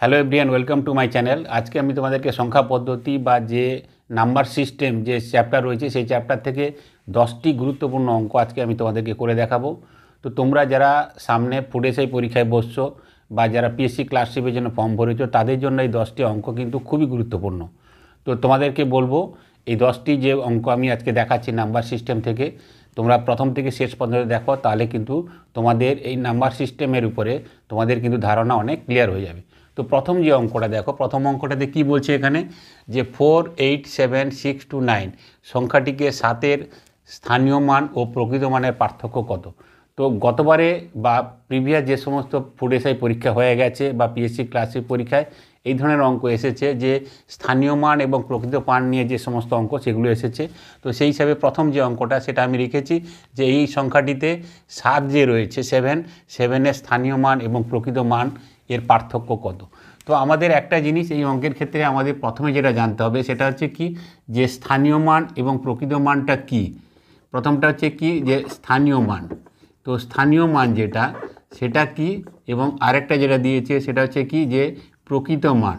Hello everyone, welcome to my channel. আজকে আমি তোমাদেরকে সংখ্যা পদ্ধতি বা যে নাম্বার সিস্টেম যে চ্যাপ্টার রয়েছে সেই চ্যাপ্টার থেকে 10টি গুরুত্বপূর্ণ অঙ্ক আজকে আমি তোমাদেরকে করে দেখাবো। তো তোমরা যারা সামনে ফুড এসআই পরীক্ষায় বসছো বা যারা পিএসসি ক্লার্কশিপের জন্য ফর্ম ভরেছো তাদের জন্য এই 10টি অঙ্ক কিন্তু খুবই গুরুত্বপূর্ণ। তো তোমাদেরকে বলবো এই 10টি যে অঙ্ক আমি আজকে দেখাচ্ছি নাম্বার সিস্টেম থেকে, তোমরা প্রথম থেকে শেষ পর্যন্ত দেখো, তাহলে কিন্তু তোমাদের এই নাম্বার সিস্টেমের উপরে তোমাদের কিন্তু ধারণা অনেক ক্লিয়ার হয়ে যাবে। তো প্রথম যে অঙ্কটা দেখো, প্রথম অঙ্কটাতে কি বলছে এখানে যে 4, 8, 7, 6 to 9 সংখ্যাটিকে 7-এর স্থানীয় মান ও প্রকৃত মানের পার্থক্য কত। তো গতবারে বা প্রিভিয়াস যে সমস্ত ফুড এসআই পরীক্ষা হয়ে গেছে বা পিএসসি ক্লার্কশিপ পরীক্ষায় এই ধরনের অঙ্ক এসেছে যে স্থানীয় মান এবং প্রকৃত মান নিয়ে যে সমস্ত অঙ্ক সেগুলো এসেছে। তো সেই হিসাবে প্রথম যে অঙ্কটা সেটা আমি রেখেছি যে এই সংখ্যাটিতে 7 যে রয়েছে 7-এর স্থানীয় মান এবং প্রকৃত মান এর পার্থক্য কত। তো আমাদের একটা জিনিস এই অঙ্কের ক্ষেত্রে আমাদের প্রথমে যেটা জানতে হবে সেটা হচ্ছে কি যে স্থানীয় মান এবং প্রকৃত মানটা কি। প্রথমটা হচ্ছে কি যে স্থানীয় মান, তো স্থানীয় মান যেটা সেটা কি, এবং আরেকটা যেটা দিয়েছে সেটা হচ্ছে কি যে প্রকৃত মান।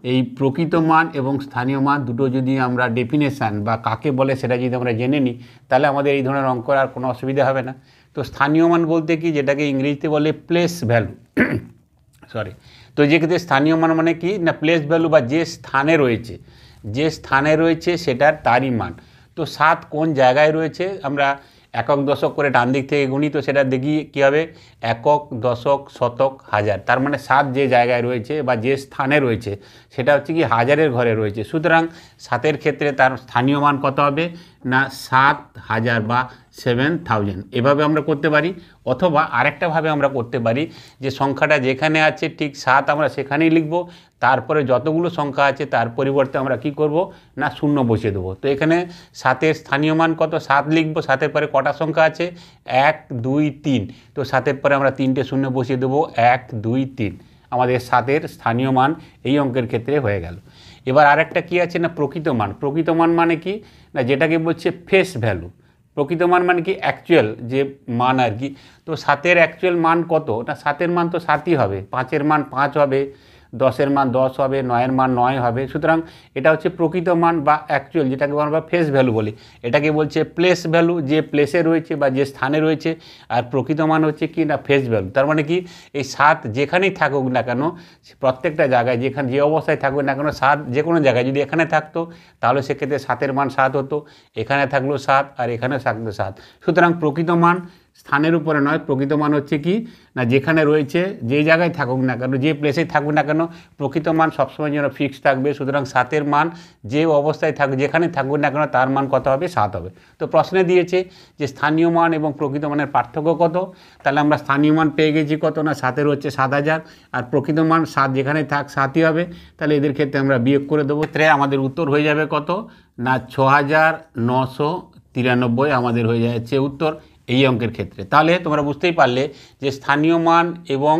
এই প্রকৃত মান এবং স্থানীয় মান দুটো যদি আমরা ডেফিনেশান বা কাকে বলে সেটা যদি আমরা জেনে নিই তাহলে আমাদের এই ধরনের অঙ্ক আর কোনো অসুবিধা হবে না। তো স্থানীয় মান বলতে কি, যেটাকে ইংরেজিতে বলে প্লেস ভ্যালু তো যে ক্ষেত্রে স্থানীয় মান মানে কি না প্লেস ভ্যালু বা যে স্থানে রয়েছে সেটার তারই মান। তো 7 কোন জায়গায় রয়েছে আমরা একক দশক করে ডান দিক থেকে গুনি, তো সেটা দেখি কী হবে একক, দশক, শতক, হাজার। তার মানে 7 যে জায়গায় রয়েছে বা যে স্থানে রয়েছে সেটা হচ্ছে কি হাজারের ঘরে রয়েছে। সুতরাং 7-এর ক্ষেত্রে তার স্থানীয় মান কত হবে না 7,000 বা 7,000। এভাবে আমরা করতে পারি, অথবা আরেকটাভাবে আমরা করতে পারি যে সংখ্যাটা যেখানে আছে ঠিক 7 আমরা সেখানেই লিখব, তারপরে যতগুলো সংখ্যা আছে তার পরিবর্তে আমরা কি করব না 0 বসিয়ে দেবো। তো এখানে 7-এর স্থানীয় মান কত 7 লিখব, 7-এর পরে কটা সংখ্যা আছে 1, 2, 3, তো 7-এর পরে আমরা 3টে 0 বসিয়ে দেবো 1, 2, 3। আমাদের 7-এর স্থানীয় মান এই অঙ্কের ক্ষেত্রে হয়ে গেল। এবার আরেকটা কি আছে না প্রকৃত মান। প্রকৃত মান মানে কি না যেটাকে বলছে ফেস ভ্যালু। প্রকৃত মান মানে কি অ্যাকচুয়াল যে মান আর কি। তো 7-এর অ্যাকচুয়াল মান কত না 7-এর মান তো 7ই হবে, 5-এর মান 5 হবে, 10-এর মান 10 হবে, 9-এর মান 9 হবে। সুতরাং এটা হচ্ছে প্রকৃত মান বা অ্যাকচুয়াল, যেটাকে আমরা ফেস ভ্যালু বলি। এটাকে বলছে প্লেস ভ্যালু, যে প্লেসে রয়েছে বা যে স্থানে রয়েছে। আর প্রকৃত মান হচ্ছে কি না ফেস ভ্যালু। তার মানে কি এই 7 যেখানেই থাকুক না কেন, প্রত্যেকটা জায়গায় যেখানে যে অবস্থায় থাকুক না কেন 7 যে কোনো জায়গায় যদি এখানে থাকতো তাহলে সেক্ষেত্রে 7-এর মান 7 হতো, এখানে থাকলো 7 আর এখানে থাকলো 7। সুতরাং প্রকৃত মান স্থানের উপরে নয়, প্রকৃত মান হচ্ছে কি না যেখানে রয়েছে যে জায়গায় থাকুক না কেন, যে প্লেসে থাকুক না কেন, প্রকৃত মান সবসময় যেন ফিক্সড থাকবে। সুতরাং 7-এর মান যে অবস্থায় থাকুক যেখানে থাকুক না কেন তার মান কত হবে 7 হবে। তো প্রশ্নে দিয়েছে যে স্থানীয় মান এবং প্রকৃত মানের পার্থক্য কত। তাহলে আমরা স্থানীয় মান পেয়ে গেছি কত না 7-এর হচ্ছে 7,000, আর প্রকৃত মান 7 যেখানে থাক 7ই হবে। তাহলে এদের ক্ষেত্রে আমরা বিয়োগ করে দেবো, তাহলে আমাদের উত্তর হয়ে যাবে কত না 6,993 আমাদের হয়ে যাচ্ছে উত্তর এই অঙ্কের ক্ষেত্রে। তাহলে তোমরা বুঝতেই পারলে যে স্থানীয় মান এবং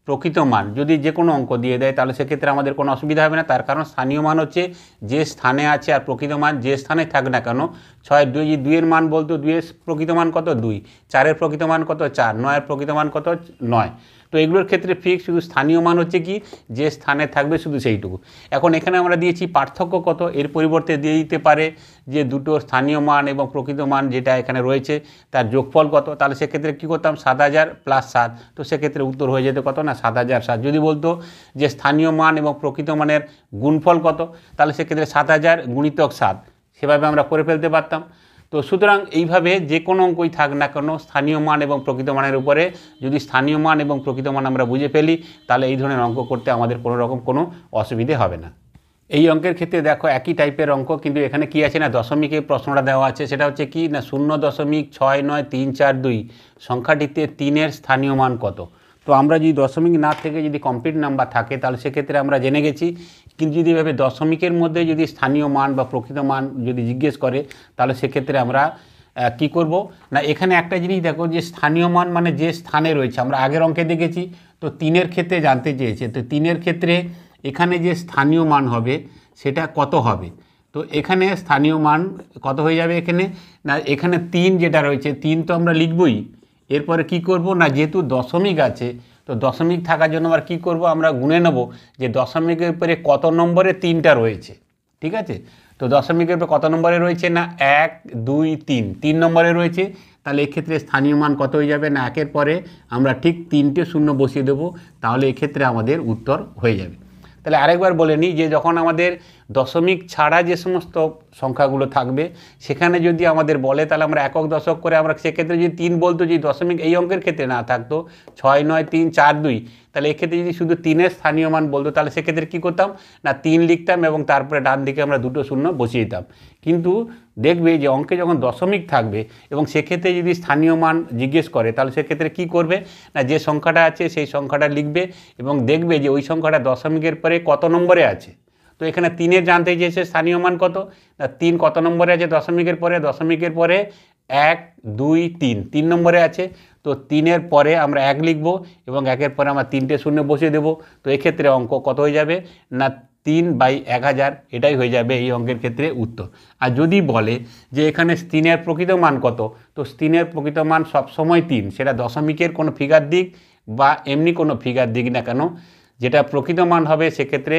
প্রকৃত মান যদি যে কোনো অঙ্ক দিয়ে দেয় তাহলে সেক্ষেত্রে আমাদের কোনো অসুবিধা হবে না। তার কারণ স্থানীয় মান হচ্ছে যে স্থানে আছে, আর প্রকৃত মান যে স্থানে থাক না কেন। 6, 2-এর মান বলতো 2-এর প্রকৃত মান কত 2, 4-এর প্রকৃত মান কত 4, 9-এর প্রকৃত মান কত 9। তো এগুলোর ক্ষেত্রে ফিক্স, শুধু স্থানীয় মান হচ্ছে কি যে স্থানে থাকবে শুধু সেইটুকু। এখন এখানে আমরা দিয়েছি পার্থক্য কত, এর পরিবর্তে দিয়ে দিতে পারে যে দুটো স্থানীয় মান এবং প্রকৃত মান যেটা এখানে রয়েছে তার যোগফল কত। তাহলে সেক্ষেত্রে কী করতাম 7,000 + 7, তো সেক্ষেত্রে উত্তর হয়ে যেত কত না 7,007। যদি বলতো যে স্থানীয় মান এবং প্রকৃত মানের গুণফল কত, তাহলে সেক্ষেত্রে 7,000 × 7, সেভাবে আমরা করে ফেলতে পারতাম। তো সুতরাং এইভাবে যে কোনো অঙ্কই থাক না কেন স্থানীয় মান এবং প্রকৃত মানের উপরে যদি স্থানীয় মান এবং প্রকৃত মান আমরা বুঝে ফেলি তাহলে এই ধরনের অঙ্ক করতে আমাদের কোনো রকম কোনো অসুবিধে হবে না। এই অঙ্কের ক্ষেত্রে দেখো একই টাইপের অঙ্ক, কিন্তু এখানে কি আছে না দশমিকের প্রশ্নটা দেওয়া আছে। সেটা হচ্ছে কি না 0.693432 সংখ্যাটিতে 3-এর স্থানীয় মান কত। তো আমরা যদি দশমিক না থেকে যদি কমপ্লিট নাম্বার থাকে তাহলে সেক্ষেত্রে আমরা জেনে গেছি, কিন্তু যদি এভাবে দশমিকের মধ্যে যদি স্থানীয় মান বা প্রকৃত মান যদি জিজ্ঞেস করে তাহলে সেক্ষেত্রে আমরা কি করব না এখানে একটা জিনিস দেখো যে স্থানীয় মান মানে যে স্থানে রয়েছে। আমরা আগের অঙ্কে দেখেছি, তো 3-এর ক্ষেত্রে জানতে চেয়েছে, তো 3-এর ক্ষেত্রে এখানে যে স্থানীয় মান হবে সেটা কত হবে। তো এখানে স্থানীয় মান কত হয়ে যাবে এখানে না এখানে 3 যেটা রয়েছে 3 তো আমরা লিখবই, এরপরে কি করব না যেহেতু দশমিক আছে তো দশমিক থাকার জন্য আবার কী করব, আমরা গুনে নেব যে দশমিকের উপরে কত নম্বরে 3টা রয়েছে। ঠিক আছে, তো দশমিকের উপরে কত নম্বরে রয়েছে, না 1 2 3 নম্বরে রয়েছে। তাহলে এক্ষেত্রে স্থানীয় মান কত হয়ে যাবে, না 1-এর পরে আমরা ঠিক 3টে শূন্য বসিয়ে দেবো, তাহলে এক্ষেত্রে আমাদের উত্তর হয়ে যাবে। তাহলে আরেকবার বলে নিই যে যখন আমাদের দশমিক ছাড়া যে সমস্ত সংখ্যাগুলো থাকবে সেখানে যদি আমাদের বলে তাহলে আমরা একক দশক করে আমরা সেক্ষেত্রে যদি 3 বলতো, যদি দশমিক এই অঙ্কের ক্ষেত্রে না থাকতো 6 9 3 4 2, তাহলে এক্ষেত্রে যদি শুধু 3-এর স্থানীয় মান বলতো তাহলে সেক্ষেত্রে কী করতাম, না 3 লিখতাম এবং তারপরে ডান দিকে আমরা 2টো শূন্য বসিয়ে দিতাম। কিন্তু দেখবে যে অঙ্কে যখন দশমিক থাকবে এবং সেক্ষেত্রে যদি স্থানীয় মান জিজ্ঞেস করে তাহলে সেক্ষেত্রে কী করবে, না যে সংখ্যাটা আছে সেই সংখ্যাটা লিখবে এবং দেখবে যে ওই সংখ্যাটা দশমিকের পরে কত নম্বরে আছে। তো এখানে 3-এর জানতে চেয়েছে স্থানীয় মান কত, না 3 কত নম্বরে আছে দশমিকের পরে, দশমিকের পরে 1 2 3 নম্বরে আছে। তো 3-এর পরে আমরা 1 লিখব এবং 1-এর পরে আমরা 3টে শূন্য বসিয়ে দেবো। তো এক্ষেত্রে অঙ্ক কত হয়ে যাবে, না 3/1000, এটাই হয়ে যাবে এই অঙ্কের ক্ষেত্রে উত্তর। আর যদি বলে যে এখানে 3-এর প্রকৃত মান কত, তো 3-এর প্রকৃত মান সবসময় 3, সেটা দশমিকের কোনো ফিগার দিক বা এমনি কোনো ফিগার দিক না কেন, যেটা প্রকৃত মান হবে সেক্ষেত্রে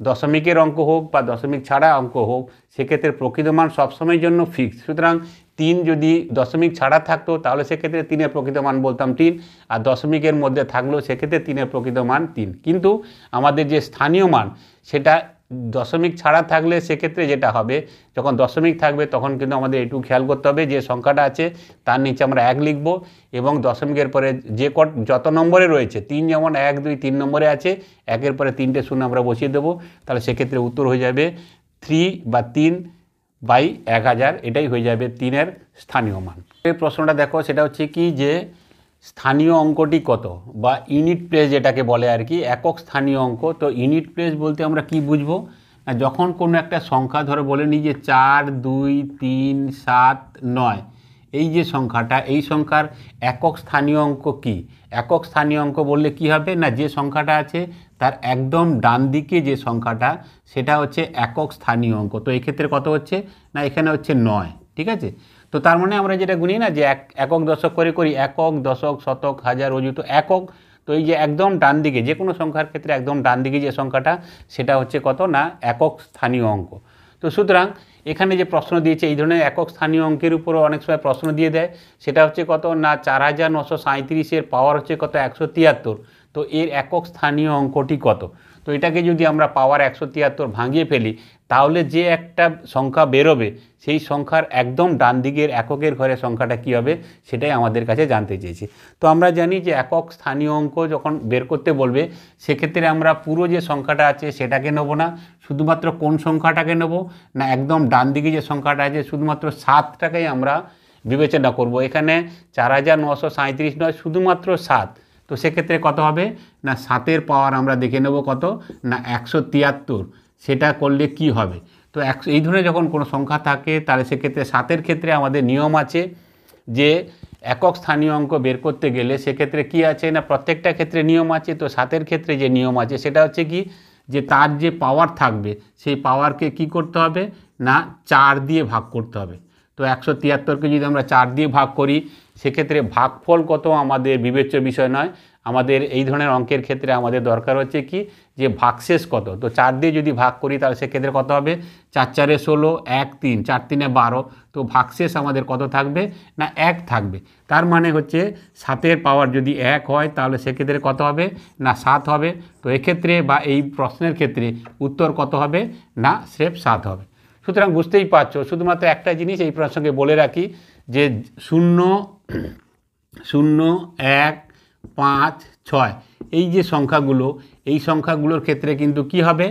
দশমিকের অঙ্ক হোক বা দশমিক ছাড়া অঙ্ক হোক সেক্ষেত্রে প্রকৃত মান সবসময়ের জন্য ফিক্স। সুতরাং 3 যদি দশমিক ছাড়া থাকতো তাহলে সেক্ষেত্রে 3-এর প্রকৃত মান বলতাম 3, আর দশমিকের মধ্যে থাকলেও সেক্ষেত্রে 3-এর প্রকৃত মান 3। কিন্তু আমাদের যে স্থানীয় মান সেটা দশমিক ছাড়া থাকলে সেক্ষেত্রে যেটা হবে, যখন দশমিক থাকবে তখন কিন্তু আমাদের একটু খেয়াল করতে হবে যে সংখ্যাটা আছে তার নিচে আমরা 1 লিখব এবং দশমিকের পরে যে যত নম্বরে রয়েছে 3, যেমন 1 2 3 নম্বরে আছে, 1-এর পরে 3টে শূন্য আমরা বসিয়ে দেবো। তাহলে সেক্ষেত্রে উত্তর হয়ে যাবে 3 বা 3/1000, এটাই হয়ে যাবে 3-এর স্থানীয় মান। এই প্রশ্নটা দেখো, সেটা হচ্ছে কি যে স্থানীয় অঙ্কটি কত, বা ইউনিট প্লেস যেটাকে বলে আর কি, একক স্থানীয় অঙ্ক। তো ইউনিট প্লেস বলতে আমরা কি বুঝবো, যখন কোনো একটা সংখ্যা ধরে বলে নিই যে 4 2 3 7 9, এই যে সংখ্যাটা, এই সংখ্যার একক স্থানীয় অঙ্ক কি? একক স্থানীয় অঙ্ক বললে কি হবে, না যে সংখ্যাটা আছে তার একদম ডান দিকে যে সংখ্যাটা সেটা হচ্ছে একক স্থানীয় অঙ্ক। তো এই ক্ষেত্রে কত হচ্ছে, না এখানে হচ্ছে 9। ঠিক আছে, তো তার মানে আমরা যেটা গুনি না যে একক দশক করে করি, একক দশক শতক হাজার অযুত একক। তো এই যে একদম ডান দিকে যে কোনো সংখ্যার ক্ষেত্রে একদম ডান দিকে যে সংখ্যাটা সেটা হচ্ছে কত, না একক স্থানীয় অঙ্ক। তো সুতরাং এখানে যে প্রশ্ন দিয়েছে এই ধরনের একক স্থানীয় অঙ্কের উপরও অনেক সময় প্রশ্ন দিয়ে দেয়, সেটা হচ্ছে কত, না 4937-এর পাওয়ার হচ্ছে কত, 173। তো এর একক স্থানীয় অঙ্কটি কত? তো এটাকে যদি আমরা পাওয়ার 173 ভাঙিয়ে ফেলি তাহলে যে একটা সংখ্যা বেরোবে সেই সংখ্যার একদম ডান দিকের এককের ঘরে সংখ্যাটা কী হবে সেটাই আমাদের কাছে জানতে চেয়েছি। তো আমরা জানি যে একক স্থানীয় অঙ্ক যখন বের করতে বলবে সেক্ষেত্রে আমরা পুরো যে সংখ্যাটা আছে সেটাকে নেব না, শুধুমাত্র কোন সংখ্যাটাকে নেব, না একদম ডান দিকে যে সংখ্যাটা আছে শুধুমাত্র 7টাকেই আমরা বিবেচনা করব। এখানে 4937 নয়, শুধুমাত্র 7। তো সেক্ষেত্রে কত হবে, না 7-এর পাওয়ার আমরা দেখে নেব কত, না 173। সেটা করলে কি হবে, তো এই ধরনের যখন কোনো সংখ্যা থাকে তাহলে সেক্ষেত্রে 7-এর ক্ষেত্রে আমাদের নিয়ম আছে যে একক স্থানীয় অঙ্ক বের করতে গেলে সেক্ষেত্রে কি আছে, না প্রত্যেকটা ক্ষেত্রে নিয়ম আছে। তো 7-এর ক্ষেত্রে যে নিয়ম আছে সেটা হচ্ছে কি, যে তার যে পাওয়ার থাকবে সেই পাওয়ারকে কি করতে হবে, না 4 দিয়ে ভাগ করতে হবে। তো 173কে যদি আমরা 4 দিয়ে ভাগ করি সেক্ষেত্রে ভাগফল কত আমাদের বিবেচ্য বিষয় নয়, আমাদের এই ধরনের অঙ্কের ক্ষেত্রে আমাদের দরকার হচ্ছে কি, যে ভাগশেষ কত। তো 4 দিয়ে যদি ভাগ করি তাহলে সেক্ষেত্রে কত হবে, 4 4 16, 1 3, 4 3 12। তো ভাগশেষ আমাদের কত থাকবে, না 1 থাকবে। তার মানে হচ্ছে 7-এর পাওয়ার যদি 1 হয় তাহলে সেক্ষেত্রে কত হবে, না 7 হবে। তো এক্ষেত্রে বা এই প্রশ্নের ক্ষেত্রে উত্তর কত হবে, না স্রেফ 7 হবে। সুতরাং বুঝতেই পারছো, শুধুমাত্র একটা জিনিস এই প্রসঙ্গে বলে রাখি যে 0 0 1 5 6 এই যে সংখ্যাগুলো, এই সংখ্যাগুলোর ক্ষেত্রে কিন্তু কি হবে,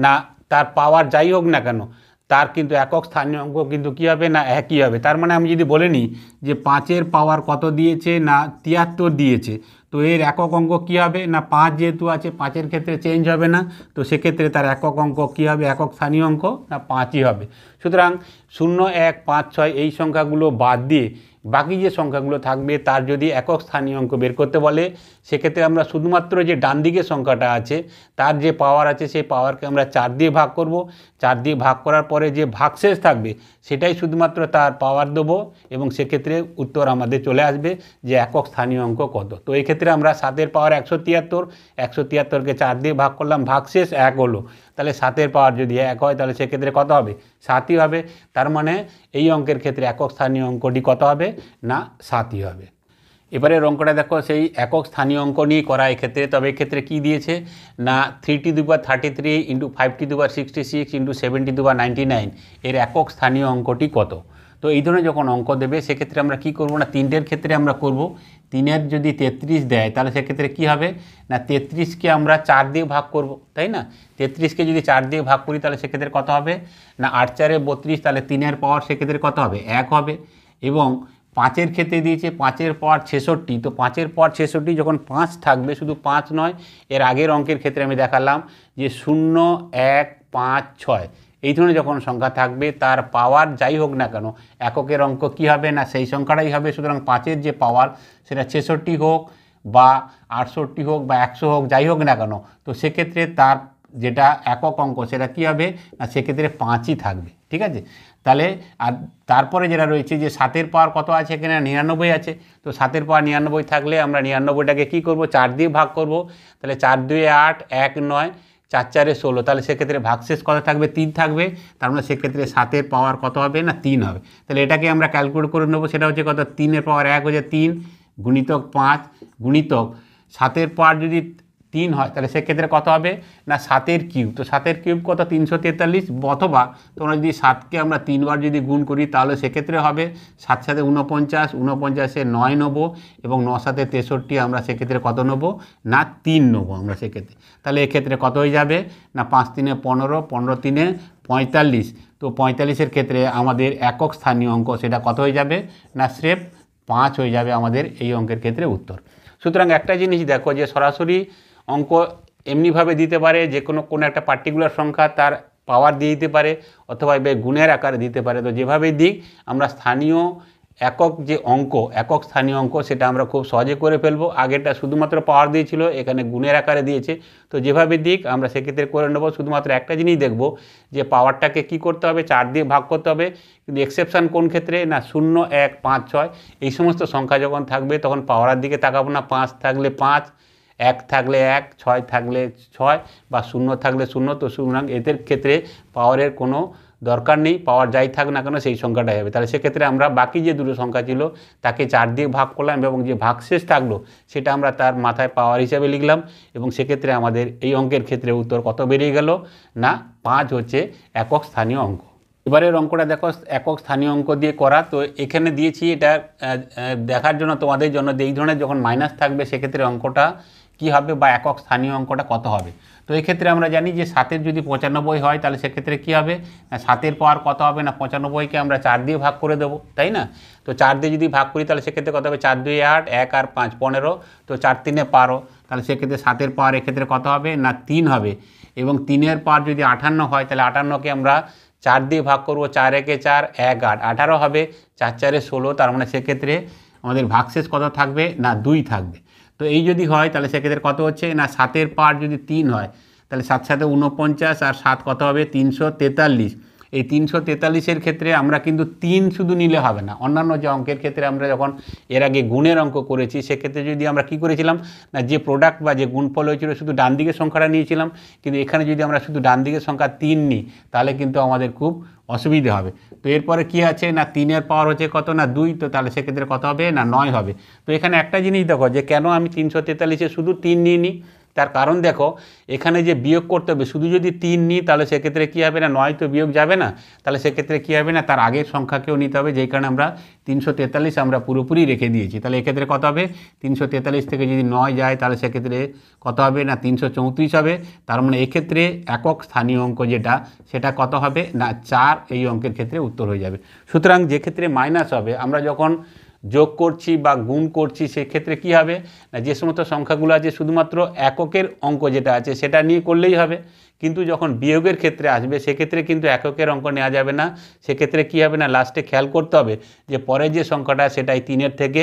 না তার পাওয়ার যাই হোক না কেন তার কিন্তু একক স্থানীয় অঙ্ক কিন্তু কী হবে, না একই হবে। তার মানে আমি যদি বলে নিই যে 5-এর পাওয়ার কত দিয়েছে, না 73 দিয়েছে, তো এর একক অঙ্ক কী হবে, না 5 যেহেতু আছে 5-এর ক্ষেত্রে চেঞ্জ হবে না, তো সেক্ষেত্রে তার একক অঙ্ক কী হবে, একক স্থানীয় অঙ্ক না 5ই হবে। সুতরাং 0 1 5 6 এই সংখ্যাগুলো বাদ দিয়ে বাকি যে সংখ্যাগুলো থাকবে তার যদি একক স্থানীয় অঙ্ক বের করতে বলে সেক্ষেত্রে আমরা শুধুমাত্র যে ডান দিকের সংখ্যাটা আছে তার যে পাওয়ার আছে সেই পাওয়ারকে আমরা 4 দিয়ে ভাগ করব। 4 দিয়ে ভাগ করার পরে যে ভাগশেষ থাকবে সেটাই শুধুমাত্র তার পাওয়ার দেবো এবং সেক্ষেত্রে উত্তর আমাদের চলে আসবে যে একক স্থানীয় অঙ্ক কত। তো এই ক্ষেত্রে আমরা 7-এর পাওয়ার 173, 173কে 4 দিয়ে ভাগ করলাম, ভাগশেষ 1 হলো, তাহলে 7-এর পাওয়ার যদি 1 হয় তাহলে সেক্ষেত্রে কত হবে? 7ই হবে। তার মানে এই অঙ্কের ক্ষেত্রে একক স্থানীয় অঙ্কটি কত হবে? না 7ই হবে। এবারের অঙ্কটা দেখো সেই একক স্থানীয় অঙ্ক নিয়ে করা এক্ষেত্রে। তবে এক্ষেত্রে কী দিয়েছে না 3^33 × 5^66 × 7^99 এর একক স্থানীয় অঙ্কটি কত। তো এই ধরনের যখন অঙ্ক দেবে সেক্ষেত্রে আমরা কি করব না 3-এর ক্ষেত্রে আমরা করব 3-এর যদি 33 দেয় তাহলে সেক্ষেত্রে কি হবে না 33কে আমরা 4 দিয়ে ভাগ করব, তাই না? 33কে যদি 4 দিয়ে ভাগ করি তাহলে সেক্ষেত্রে কত হবে না 8×4 = 32, তাহলে 3-এর পাওয়ার সেক্ষেত্রে কত হবে? 1 হবে। এবং 5-এর ক্ষেত্রে দিয়েছে 5-এর পাওয়ার 66, তো 5-এর পাওয়ার 66 যখন 5 থাকবে, শুধু 5 নয়, এর আগের অঙ্কের ক্ষেত্রে আমি দেখালাম যে 0, 1, 5, 6 এই ধরনের যখন সংখ্যা থাকবে তার পাওয়ার যাই হোক না কেন এককের অঙ্ক কি হবে না সেই সংখ্যাটাই হবে। সুতরাং 5-এর যে পাওয়ার সেটা 66 হোক বা 68 হোক বা 100 হোক, যাই হোক না কেন, তো সেক্ষেত্রে তার যেটা একক অঙ্ক সেটা কী হবে না সেক্ষেত্রে 5ই থাকবে, ঠিক আছে? তাহলে আর তারপরে যেটা রয়েছে যে 7-এর পাওয়ার কত আছে এখানে 99 আছে, তো 7-এর পাওয়ার 99 থাকলে আমরা 99টাকে কী করব 4 দিয়ে ভাগ করব, তাহলে 4 2 8, 1 9, 4 4 16, তাহলে সেক্ষেত্রে ভাগশেষ কত থাকবে? 3 থাকবে। তার মানে সেক্ষেত্রে 7-এর পাওয়ার কত হবে না 3 হবে। তাহলে এটাকে আমরা ক্যালকুলেট করে নেবো, সেটা হচ্ছে কত 3-এর পাওয়ার 1 হচ্ছে 3 গুণিতক 5 গুণিতক 7-এর পাওয়ার যদি 3 হয় তাহলে সেক্ষেত্রে কত হবে না 7-এর কিউব। তো 7-এর কিউব কত 343, অথবা তোমরা যদি 7কে আমরা 3বার যদি গুণ করি তাহলে সেক্ষেত্রে হবে 7 7 49, 49-এ 9 নেবো এবং 9 7 63 আমরা সেক্ষেত্রে কত নেবো না 3 নেবো আমরা সেক্ষেত্রে। তাহলে এক্ষেত্রে কত হয়ে যাবে না 5 3 15, 15 3 45, তো 45-এর ক্ষেত্রে আমাদের একক স্থানীয় অঙ্ক সেটা কত হয়ে যাবে না স্রেফ 5 হয়ে যাবে আমাদের এই অঙ্কের ক্ষেত্রে উত্তর। সুতরাং একটা জিনিস দেখো যে সরাসরি অঙ্ক এমনিভাবে দিতে পারে যে কোনো একটা পার্টিকুলার সংখ্যা তার পাওয়ার দিয়ে দিতে পারে, অথবা গুণের আকারে দিতে পারে। তো যেভাবেই দিক আমরা স্থানীয় একক যে অঙ্ক একক স্থানীয় অঙ্ক সেটা আমরা খুব সহজে করে ফেলবো। আগেরটা শুধুমাত্র পাওয়ার দিয়েছিল, এখানে গুণের আকারে দিয়েছে। তো যেভাবে দিক আমরা সেক্ষেত্রে করে নেব। শুধুমাত্র একটা জিনিস দেখব যে পাওয়ারটাকে কি করতে হবে 4 দিয়ে ভাগ করতে হবে, কিন্তু এক্সেপশান কোন ক্ষেত্রে না 0 1 5 6 এই সমস্ত সংখ্যা যখন থাকবে তখন পাওয়ারের দিকে তাকাবো না। 5 থাকলে 5, 1 থাকলে 1, 6 থাকলে 6 বা 0 থাকলে 0। তো সুতরাং এদের ক্ষেত্রে পাওয়ারের কোনো দরকার নেই, পাওয়ার যাই থাক না কেন সেই সংখ্যাটাই হবে। তাহলে সেক্ষেত্রে আমরা বাকি যে দুটো সংখ্যা ছিল তাকে 4 দিয়ে ভাগ করলাম এবং যে ভাগশেষ থাকলো সেটা আমরা তার মাথায় পাওয়ার হিসাবে লিখলাম, এবং সেক্ষেত্রে আমাদের এই অঙ্কের ক্ষেত্রে উত্তর কত বেরিয়ে গেল না 5 হচ্ছে একক স্থানীয় অঙ্ক। এবারের অঙ্কটা দেখো একক স্থানীয় অঙ্ক দিয়ে করা। তো এখানে দিয়েছি এটা দেখার জন্য তোমাদের জন্য যে এই ধরনের যখন মাইনাস থাকবে সেক্ষেত্রে অঙ্কটা কী হবে বা একক স্থানীয় অঙ্কটা কত হবে। তো এক্ষেত্রে আমরা জানি যে 7-এর যদি 95 হয় তাহলে সেক্ষেত্রে কী হবে না 7-এর পাওয়ার কত হবে না 95কে আমরা 4 দিয়ে ভাগ করে দেবো, তাই না? তো 4 দিয়ে যদি ভাগ করি তাহলে সেক্ষেত্রে কত হবে 4 2 8, 1 আর 5 15, তো 4 3 12, তাহলে সেক্ষেত্রে 7-এর পাওয়ার এক্ষেত্রে কত হবে না 3 হবে। এবং 3-এর পাওয়ার যদি 58 হয় তাহলে 58কে আমরা 4 দিয়ে ভাগ করবো, 4 1 4, 1 8, 18 হবে, 4 4 16, তার মানে সেক্ষেত্রে আমাদের ভাগশেষ কত থাকবে না 2 থাকবে। তো এই যদি হয় তাহলে সেক্ষেত্রে কত হচ্ছে না 7-এর পাওয়ার যদি 3 হয় তাহলে 7 7 49 আর 7 কত হবে 343। এই 343-এর ক্ষেত্রে আমরা কিন্তু 3 শুধু নিলে হবে না, অন্যান্য যে অঙ্কের ক্ষেত্রে আমরা যখন এর আগে গুণের অঙ্ক করেছি সেক্ষেত্রে যদি আমরা কি করেছিলাম না যে প্রোডাক্ট বা যে গুণফল হয়েছিল শুধু ডান দিকের সংখ্যাটা নিয়েছিলাম, কিন্তু এখানে যদি আমরা শুধু ডান দিকের সংখ্যা 3 নিই তাহলে কিন্তু আমাদের খুব অসুবিধে হবে। তো এরপরে কি আছে না 3-এর পাওয়ার হচ্ছে কত না 2, তো তাহলে সেক্ষেত্রে কত হবে না 9 হবে। তো এখানে একটা জিনিস দেখো যে কেন আমি 343-এ শুধু 3 নিয়ে নিই, তার কারণ দেখো এখানে যে বিয়োগ করতে হবে শুধু যদি 3 নিই তাহলে সেক্ষেত্রে কী হবে না 9 তো বিয়োগ যাবে না, তাহলে সেক্ষেত্রে কী হবে না তার আগের সংখ্যাকেও নিতে হবে, যেই কারণে আমরা 343 আমরা পুরোপুরি রেখে দিয়েছি। তাহলে এক্ষেত্রে কত হবে 343 থেকে যদি 9 যায় তাহলে সেক্ষেত্রে কত হবে না 334 হবে। তার মানে এক্ষেত্রে একক স্থানীয় অঙ্ক যেটা সেটা কত হবে না 4, এই অঙ্কের ক্ষেত্রে উত্তর হয়ে যাবে। সুতরাং যে ক্ষেত্রে মাইনাস হবে আমরা যখন যোগ করছি বা গুণ করছি, সেক্ষেত্রে কী হবে না, যে সমস্ত সংখ্যাগুলো আছে শুধুমাত্র এককের অঙ্ক যেটা আছে সেটা নিয়ে করলেই হবে। কিন্তু যখন বিয়োগের ক্ষেত্রে আসবে সেক্ষেত্রে কিন্তু এককের অঙ্ক নেওয়া যাবে না। সেক্ষেত্রে কী হবে না, লাস্টে খেয়াল করতে হবে যে পরে যে সংখ্যাটা সেটাই 3-এর থেকে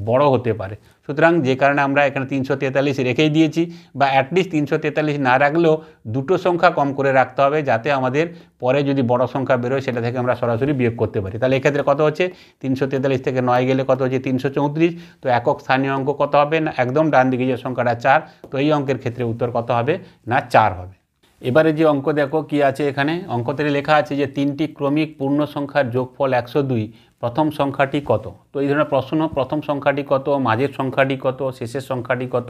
বড় হতে পারে। সুতরাং যে কারণে আমরা এখানে 343 রেখেই দিয়েছি, বা অ্যাটলিস্ট 343 না রাখলেও দুটো সংখ্যা কম করে রাখতে হবে, যাতে আমাদের পরে যদি বড় সংখ্যা বেরোয় সেটা থেকে আমরা সরাসরি বিয়োগ করতে পারি। তাহলে এক্ষেত্রে কত হচ্ছে, 343 থেকে 9 গেলে কত হচ্ছে 334। তো একক স্থানীয় অঙ্ক কত হবে না, একদম ডান দিকে যে সংখ্যাটা 4, তো এই অঙ্কের ক্ষেত্রে উত্তর কত হবে না 4 হবে। এবারে যে অঙ্ক দেখো কি আছে, এখানে অঙ্কতে লেখা আছে যে 3টি ক্রমিক পূর্ণ সংখ্যার যোগফল 102, প্রথম সংখ্যাটি কত। তো এই ধরনের প্রশ্ন, প্রথম সংখ্যাটি কত, মাঝের সংখ্যাটি কত, শেষের সংখ্যাটি কত,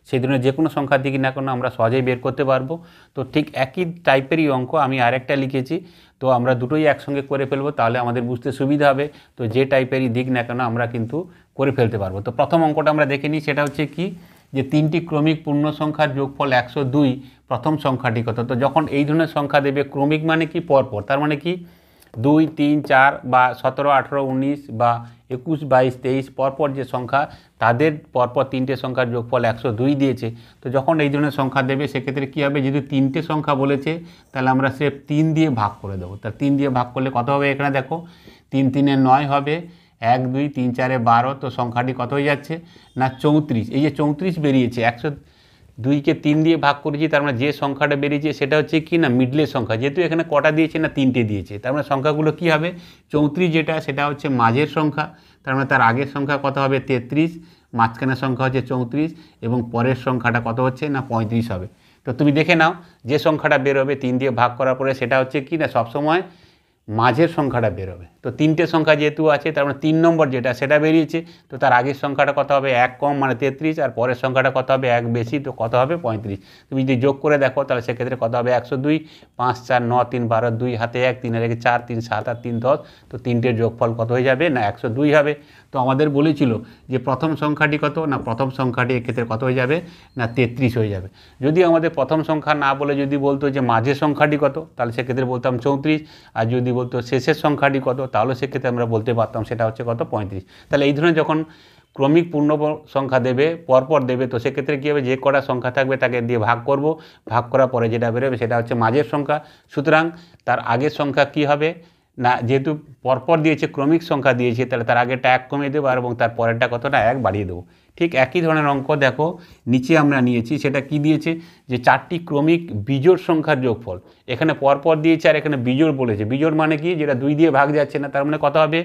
সেই ধরনের যে কোনো সংখ্যা দিক না কেন আমরা সহজেই বের করতে পারবো। তো ঠিক একই টাইপেরই অঙ্ক আমি আরেকটা লিখেছি, তো আমরা দুটোই একসঙ্গে করে ফেলবো, তাহলে আমাদের বুঝতে সুবিধা হবে। তো যে টাইপেরই দিক না কেন আমরা কিন্তু করে ফেলতে পারবো। তো প্রথম অঙ্কটা আমরা দেখে নিই, সেটা হচ্ছে কি যে 3টি ক্রমিক পূর্ণ সংখ্যার যোগফল 102, প্রথম সংখ্যাটি কত। তো যখন এই ধরনের সংখ্যা দেবে, ক্রমিক মানে কি পরপর, তার মানে কি 2, 3, 4 বা 17, 18, 19 বা 21, 22, 23 পরপর যে সংখ্যা, তাদের পরপর 3টে সংখ্যার যোগফল 102 দিয়েছে। তো যখন এই ধরনের সংখ্যা দেবে সেক্ষেত্রে কী হবে, যদি 3টে সংখ্যা বলেছে তাহলে আমরা স্রেফ 3 দিয়ে ভাগ করে দেবো। তা 3 দিয়ে ভাগ করলে কত হবে, এখানে দেখো 3 3 9 হবে, 1 2 3 4 12, তো সংখ্যাটি কত হয়ে যাচ্ছে না 34। এই যে 34 বেরিয়েছে, 102কে 3 দিয়ে ভাগ করেছি, তার মানে যে সংখ্যাটা বেরিয়েছে সেটা হচ্ছে কি না মিডলের সংখ্যা, যেহেতু এখানে কটা দিয়েছে না 3টে দিয়েছে, তার মানে সংখ্যাগুলো কী হবে, 34 যেটা সেটা হচ্ছে মাঝের সংখ্যা, তার মানে তার আগের সংখ্যা কত হবে 33, মাঝখানের সংখ্যা হচ্ছে 34 এবং পরের সংখ্যাটা কত হচ্ছে না 35 হবে। তো তুমি দেখে নাও যে সংখ্যাটা বেরোবে 3 দিয়ে ভাগ করার পরে সেটা হচ্ছে কি না সবসময় মাঝের সংখ্যাটা বেরোবে। তো 3টে সংখ্যা যেহেতু আছে, তার মানে 3 নম্বর যেটা সেটা বেরিয়েছে, তো তার আগের সংখ্যাটা কত হবে 1 কম মানে 33, আর পরের সংখ্যাটা কত হবে 1 বেশি, তো কত হবে 35। তুমি যদি যোগ করে দেখো তাহলে সেক্ষেত্রে কত হবে 102, 5 4 9 3 12, 2 হাতে 1, 3 এর 4, 3 7 আর 3 10, তো 3টের যোগফল কত হয়ে যাবে না 102 হবে। তো আমাদের বলেছিল যে প্রথম সংখ্যাটি কত না, প্রথম সংখ্যাটি এক্ষেত্রে কত হয়ে যাবে না 33 হয়ে যাবে। যদি আমাদের প্রথম সংখ্যা না বলে যদি বলতো যে মাঝের সংখ্যাটি কত, তাহলে সেক্ষেত্রে বলতাম 34, আর যদি বলতো শেষের সংখ্যাটি কত, তাহলে সেক্ষেত্রে আমরা বলতে পারতাম সেটা হচ্ছে কত 35। তাহলে এই ধরনের যখন ক্রমিক পূর্ণ সংখ্যা দেবে, পরপর দেবে, তো সেক্ষেত্রে কী হবে, যে কটা সংখ্যা থাকবে তাকে দিয়ে ভাগ করব, ভাগ করার পরে যেটা বেরোবে সেটা হচ্ছে মাঝের সংখ্যা। সুতরাং তার আগের সংখ্যা কি হবে না, যেহেতু পরপর দিয়েছে ক্রমিক সংখ্যা দিয়েছে, তাহলে তার আগেরটা 1 কমিয়ে দেবো এবং তার পরেরটা কতটা 1 বাড়িয়ে দেবো। ঠিক একই ধরনের অঙ্ক দেখো নিচে আমরা নিয়েছি, সেটা কি দিয়েছে যে 4টি ক্রমিক বিজোড় সংখ্যার যোগফল। এখানে পরপর দিয়েছে আর এখানে বিজোড় বলেছে। বিজোড় মানে কি, যেটা 2 দিয়ে ভাগ যাচ্ছে না, তার মানে কত হবে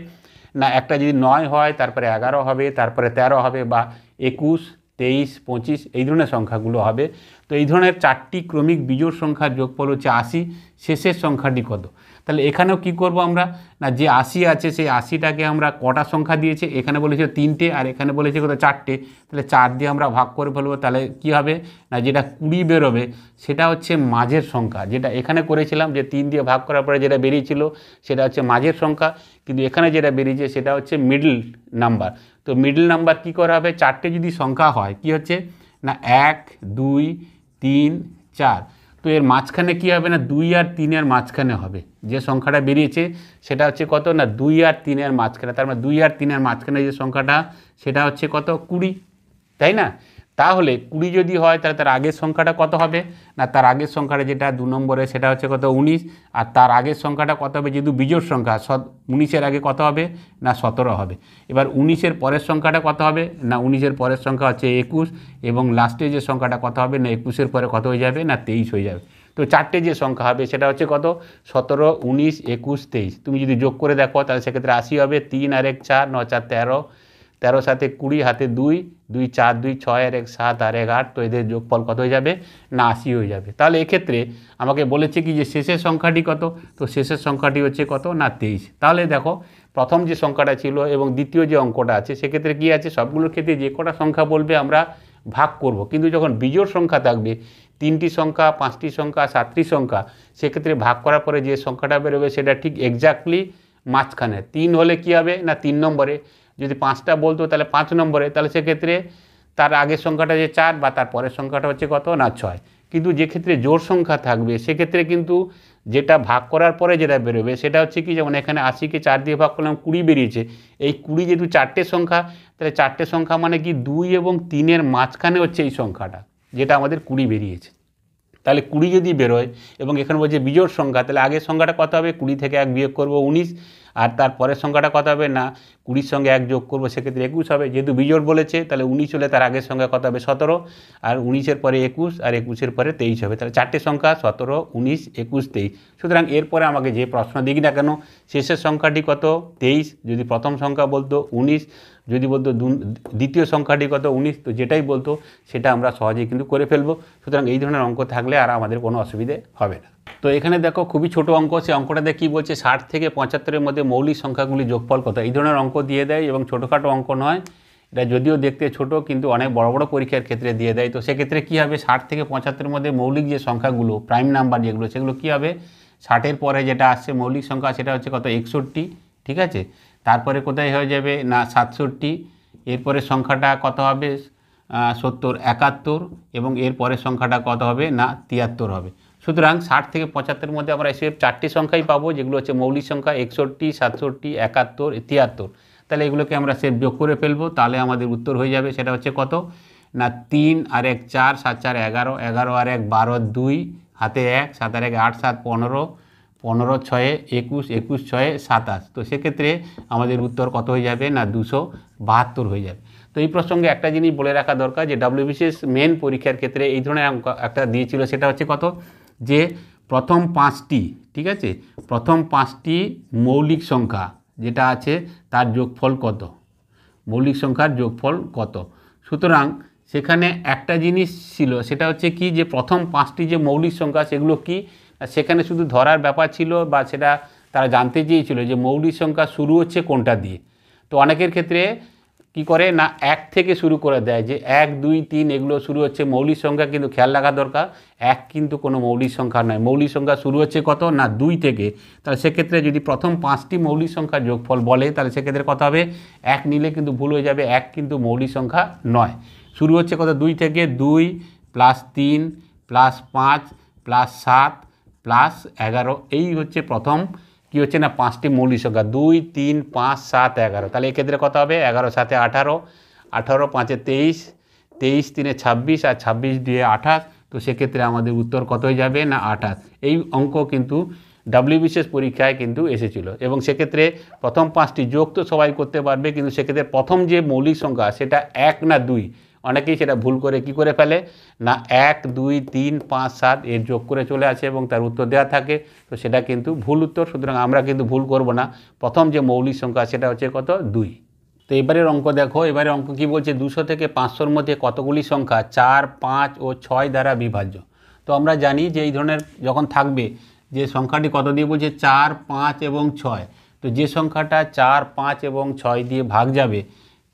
না, একটা যদি 9 হয় তারপরে 11 হবে, তারপরে 13 হবে, বা 21, 23, 25 এই ধরনের সংখ্যাগুলো হবে। তো এই ধরনের 4টি ক্রমিক বিজোড় সংখ্যার যোগফল হচ্ছে 80, শেষের সংখ্যাটি কত। তাহলে এখানেও কি করব আমরা না, যে 80 আছে সেই 80টাকে আমরা কটা সংখ্যা দিয়েছে, এখানে বলেছে 3টে আর এখানে বলেছে কত 4টে, তাহলে 4 দিয়ে আমরা ভাগ করে ফেলবো। তাহলে কি হবে না, যেটা 20 বেরোবে সেটা হচ্ছে মাঝের সংখ্যা, যেটা এখানে করেছিলাম যে 3 দিয়ে ভাগ করার পরে যেটা বেরিয়েছিল সেটা হচ্ছে মাঝের সংখ্যা, কিন্তু এখানে যেটা বেরিয়েছে সেটা হচ্ছে মিডল নাম্বার। তো মিডল নাম্বার কি করা হবে, 4টে যদি সংখ্যা হয় কি হচ্ছে না 1 2 3 4, তো এর মাঝখানে কী হবে না 2 আর 3-এর মাঝখানে হবে। যে সংখ্যাটা বেরিয়েছে সেটা হচ্ছে কত না 2 আর 3-এর মাঝখানে, তার মানে 2 আর 3-এর মাঝখানে যে সংখ্যাটা সেটা হচ্ছে কত 20, তাই না। তাহলে 20 যদি হয় তাহলে তার আগের সংখ্যাটা কত হবে না, তার আগের সংখ্যাটা যেটা 2 নম্বরে সেটা হচ্ছে কত 19, আর তার আগের সংখ্যাটা কত হবে, যেহেতু বিজোড় সংখ্যা 19-এর আগে কত হবে না 17 হবে। এবার 19-এর পরের সংখ্যাটা কত হবে না, 19-এর পরের সংখ্যা হচ্ছে 21, এবং লাস্টে যে সংখ্যাটা কত হবে না 21-এর পরে কত হয়ে যাবে না 23 হয়ে যাবে। তো 4টে যে সংখ্যা হবে সেটা হচ্ছে কত 17, 19, 21, 23। তুমি যদি যোগ করে দেখো তাহলে সেক্ষেত্রে 80 হবে, 3 আর 1 4, 9 4 13, 13 সাথে 20, হাতে 2, 2 4 2 6 আর 1 7 আর 1 8, তো এদের যোগফল কত হয়ে যাবে না 80 হয়ে যাবে। তাহলে এক্ষেত্রে আমাকে বলেছে কি যে শেষের সংখ্যাটি কত, তো শেষের সংখ্যাটি হচ্ছে কত না 23। তাহলে দেখো প্রথম যে সংখ্যাটা ছিল এবং দ্বিতীয় যে অঙ্কটা আছে সেক্ষেত্রে কী আছে, সবগুলোর ক্ষেত্রে যে কটা সংখ্যা বলবে আমরা ভাগ করব, কিন্তু যখন বিজোড় সংখ্যা থাকবে 3টি সংখ্যা, 5টি সংখ্যা, 7টি সংখ্যা, সেক্ষেত্রে ভাগ করার পরে যে সংখ্যাটা বেরোবে সেটা ঠিক এক্স্যাক্টলি মাঝখানে। 3 হলে কী হবে না 3 নম্বরে, যদি 5টা বলতো তাহলে 5 নম্বরে, তাহলে সেক্ষেত্রে তার আগের সংখ্যাটা যে 4 বা তার পরের সংখ্যাটা হচ্ছে কত না 6। কিন্তু যে ক্ষেত্রে জোড় সংখ্যা থাকবে সেক্ষেত্রে কিন্তু যেটা ভাগ করার পরে যেটা বেরোবে সেটা হচ্ছে কি, যেমন এখানে 80কে 4 দিয়ে ভাগ করলাম 20 বেরিয়েছে। এই 20 যেহেতু চারটে সংখ্যা, তাহলে চারটে সংখ্যা মানে কি 2 এবং 3-এর মাঝখানে হচ্ছে এই সংখ্যাটা, যেটা আমাদের 20 বেরিয়েছে। তাহলে 20 যদি বেরোয় এবং এখানে বলছে বিজোড় সংখ্যা, তাহলে আগের সংখ্যাটা কত হবে, 20 থেকে 1 বিয়োগ করবো 19, আর তারপরের সংখ্যাটা কত হবে না 20-র সঙ্গে 1 যোগ করবো, সেক্ষেত্রে 21 হবে। যেহেতু বিজোড় বলেছে তাহলে 19 হলে তার আগের সংখ্যা কত হবে 17, আর 19-এর পরে 21, আর 21-এর পরে 23 হবে। তাহলে চারটে সংখ্যা 17, 19, 21, 23। সুতরাং এরপরে আমাকে যে প্রশ্ন দিক না কেন, শেষের সংখ্যাটি কত 23, যদি প্রথম সংখ্যা বলতো 19, যদি বলতো দ্বিতীয় সংখ্যাটি কত 19, তো যেটাই বলতো সেটা আমরা সহজেই কিন্তু করে ফেলবো। সুতরাং এই ধরনের অঙ্ক থাকলে আর আমাদের কোনো অসুবিধে হবে না। তো এখানে দেখো খুবই ছোট অঙ্ক, সেই অঙ্কটাতে কী বলছে, 60 থেকে 75-এর মধ্যে মৌলিক সংখ্যাগুলি যোগফল কত। এই ধরনের অঙ্ক দিয়ে দেয় এবং ছোটোখাটো অঙ্ক নয়, এটা যদিও দেখতে ছোট কিন্তু অনেক বড় বড় পরীক্ষার ক্ষেত্রে দিয়ে দেয়। তো সেক্ষেত্রে কী হবে, 60 থেকে 75-এর মধ্যে মৌলিক যে সংখ্যাগুলো প্রাইম নাম্বার যেগুলো, সেগুলো কী হবে, 60-এর পরে যেটা আসছে মৌলিক সংখ্যা সেটা হচ্ছে কত 61, ঠিক আছে। তারপরে কোথায় হয়ে যাবে না 67, এরপরে সংখ্যাটা কত হবে 70, 71, এবং এরপরের সংখ্যাটা কত হবে না 73 হবে। সুতরাং 60 থেকে 75-এর মধ্যে আমরা এসে চারটি সংখ্যাই পাবো, যেগুলো হচ্ছে মৌলিক সংখ্যা 61, 67, 71, 73। তাহলে এগুলোকে আমরা সেট যোগ করে ফেলবো, তাহলে আমাদের উত্তর হয়ে যাবে সেটা হচ্ছে কত না 3 আর 1 4, 7 4 11, 11 আর 1 12, 2 হাতে 1, 7 আর 1 8 7 15, 15 6 21, 21 6 27। তো সেক্ষেত্রে আমাদের উত্তর কত হয়ে যাবে না 272 হয়ে যাবে। তো এই প্রসঙ্গে একটা জিনিস বলে রাখা দরকার যে WBCS মেন পরীক্ষার ক্ষেত্রে এই ধরনের একটা দিয়েছিল, সেটা হচ্ছে কত, যে প্রথম 5টি, ঠিক আছে, প্রথম 5টি মৌলিক সংখ্যা যেটা আছে তার যোগফল কত, মৌলিক সংখ্যার যোগফল কত। সুতরাং সেখানে একটা জিনিস ছিল, সেটা হচ্ছে কি, যে প্রথম 5টি যে মৌলিক সংখ্যা সেগুলো কি, সেখানে শুধু ধরার ব্যাপার ছিল, বা সেটা তারা জানতে চেয়েছিল যে মৌলিক সংখ্যা শুরু হচ্ছে কোনটা দিয়ে। তো অনেকের ক্ষেত্রে কি করে না 1 থেকে শুরু করে দেয়, যে 1 2 3 এগুলো শুরু হচ্ছে মৌলিক সংখ্যা, কিন্তু খেয়াল রাখা দরকার 1 কিন্তু কোনো মৌলিক সংখ্যা নয়, মৌলিক সংখ্যা শুরু হচ্ছে কত না 2 থেকে। তাহলে সেক্ষেত্রে যদি প্রথম 5টি মৌলিক সংখ্যার যোগফল বলে, তাহলে সেক্ষেত্রে কত হবে, 1 নিলে কিন্তু ভুল হয়ে যাবে, 1 কিন্তু মৌলিক সংখ্যা নয়। শুরু হচ্ছে কত 2 থেকে, 2 + 3 + 5 + 7 + 11, এই হচ্ছে প্রথম কি হচ্ছে না 5টি মৌলিক সংখ্যা 2 3 5 7 11। তাহলে এক্ষেত্রে কত হবে 11 7 18, 18 5 23, 23 3 26, আর 26 2 28। তো সেক্ষেত্রে আমাদের উত্তর কত হয়ে যাবে না 28। এই অঙ্ক কিন্তু WBCS পরীক্ষায় কিন্তু এসেছিল, এবং সেক্ষেত্রে প্রথম 5টি যোগ তো সবাই করতে পারবে, কিন্তু সেক্ষেত্রে প্রথম যে মৌলিক সংখ্যা সেটা 1 না 2, অনেকেই সেটা ভুল করে কি করে ফেলে না 1 2 3 5 7 এর যোগ করে চলে আসে এবং তার উত্তর দেওয়া থাকে, তো সেটা কিন্তু ভুল উত্তর। সুতরাং আমরা কিন্তু ভুল করব না, প্রথম যে মৌলিক সংখ্যা সেটা হচ্ছে কত 2। তো এবারের অঙ্ক দেখো, এবারে অঙ্ক কি বলছে, 200 থেকে 500-এর মধ্যে কতগুলি সংখ্যা 4 5 ও 6 দ্বারা বিভাজ্য। তো আমরা জানি যে এই ধরনের যখন থাকবে, যে সংখ্যাটি কত দিয়ে বলছে 4 5 এবং 6, তো যে সংখ্যাটা 4 5 এবং 6 দিয়ে ভাগ যাবে,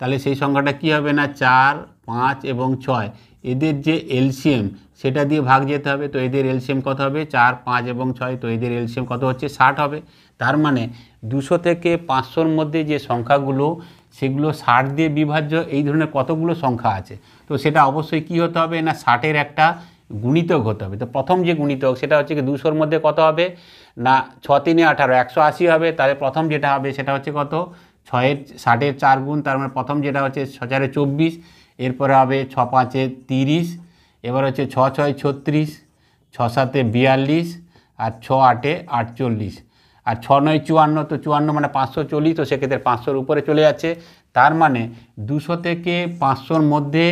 তাহলে সেই সংখ্যাটা কি হবে না 4 5 এবং 6 এদের যে এলসিএম সেটা দিয়ে ভাগ যেতে হবে। তো এদের এলসিএম কত হবে 4 5 এবং 6, তো এদের এলসিএম কত হচ্ছে 60 হবে। তার মানে 200 থেকে 500-এর মধ্যে যে সংখ্যাগুলো সেগুলো 60 দিয়ে বিভাজ্য, এই ধরনের কতগুলো সংখ্যা আছে। তো সেটা অবশ্যই কি হতে হবে না 60-এর একটা গুণিতক হতে হবে। তো প্রথম যে গুণিতক সেটা হচ্ছে কি 200-এর মধ্যে কত হবে না 6 3 18 180 হবে। তাহলে প্রথম যেটা হবে সেটা হচ্ছে কত 6-এর 60-এর 4 গুণ, তার মানে প্রথম যেটা হচ্ছে 6 4 24, এরপরে হবে 6 5 30, এবার হচ্ছে 6 6 36, 6 7 42, আর 6 8 48, আর 6 9 54। তো 54 মানে 540, তো সেক্ষেত্রে 500-এর উপরে চলে যাচ্ছে। তার মানে 200 থেকে 500-এর মধ্যে